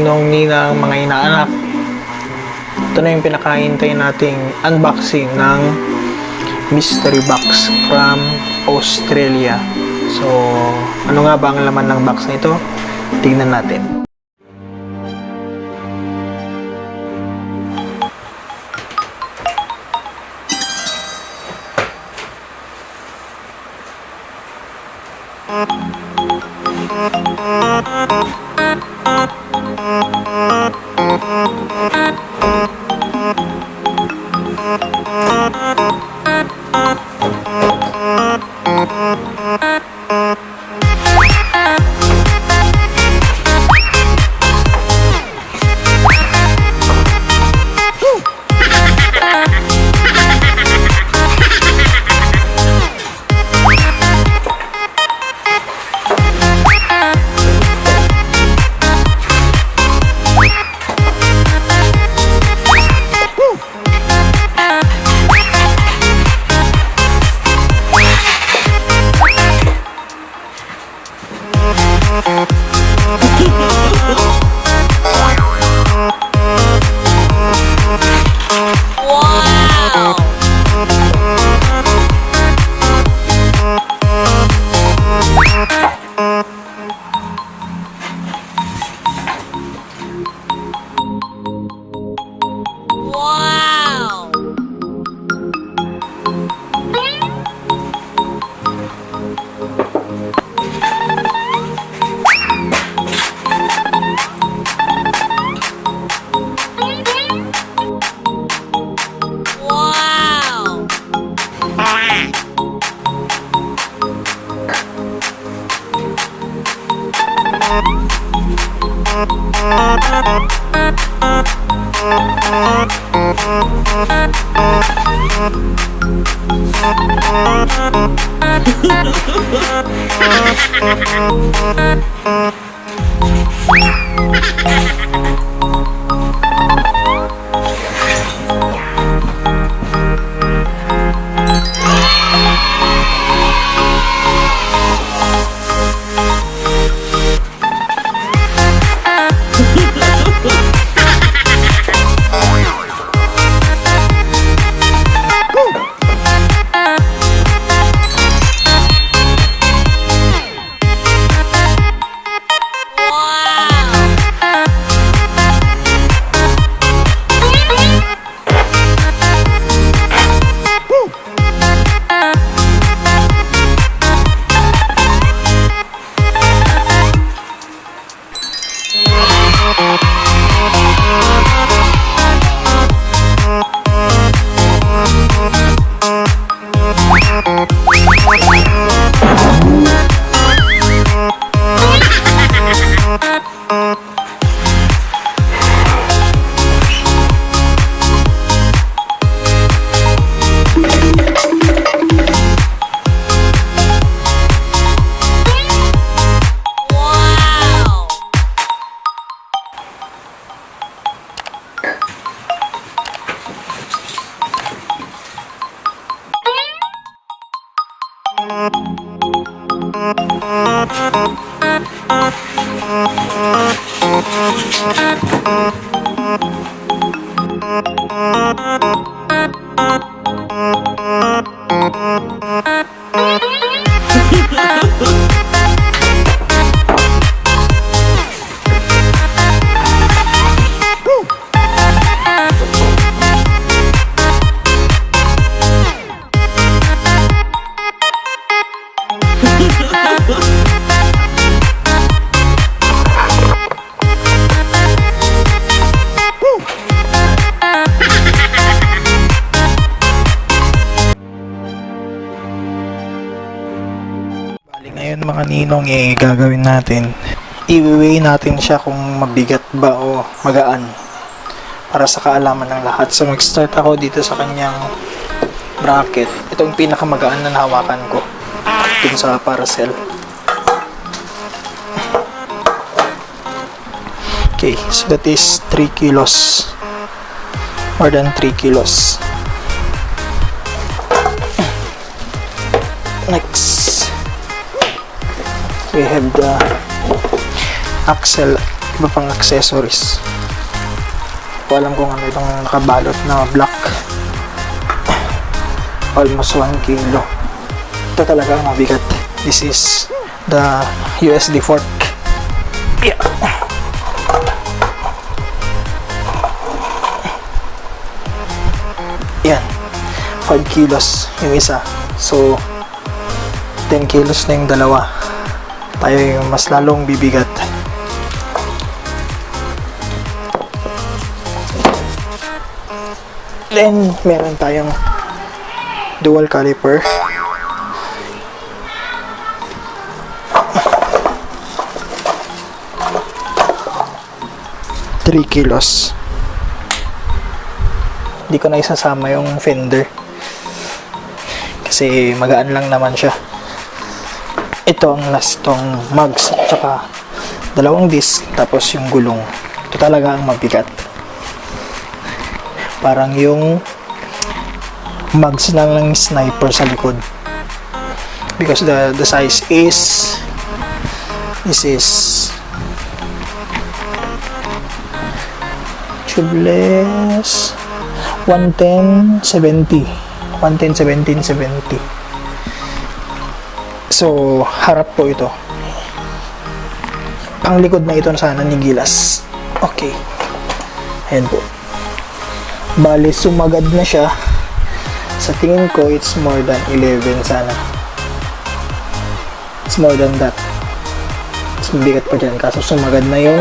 ninong, ninang, mga inaanak. Ito na yung pinakahintay nating unboxing ng mystery box from Australia. So, ano nga ba ang laman ng box na ito? Tingnan natin. Ngayon mga ninong, gagawin natin, i-weigh natin siya kung mabigat ba o magaan para sa kaalaman ng lahat. So mag-start ako dito sa kanyang bracket. Itong pinakamagaan na nahawakan ko dun sa parcel. Okay, so that is 3 kilos, more than 3 kilos. Next, we have the axle iba pang accessories. Hindi ko alam kung ano itong nakabalot na black. Almost 1 kilo. Ito talaga ang mabigat. This is the USD fork. Yeah. Yan. 5 kilos yung isa. So, 10 kilos na yung dalawa. Tayo yung mas lalong bibigat. Then, meron tayong dual caliper. Three kilos. Hindi ko na isasama yung fender kasi magaan lang naman siya. Ito ang last tong mugs at saka dalawang disc tapos yung gulong. Ito talaga ang mabigat. Parang yung mugs lang ng sniper sa likod because the size is this is tubeless 110 70 so harap po ito, ang likod na ito sana ni gilas. Okay, ayan po, bali sumagad na siya. Sa tingin ko it's more than 11 sana, it's more than that. It's mabigat pa dyan kaso sumagad na yung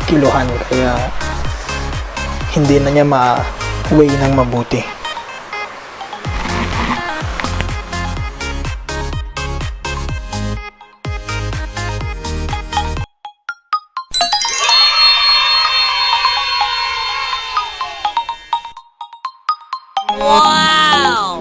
kiluhan kaya hindi na niya ma-weigh ng mabuti. Wow!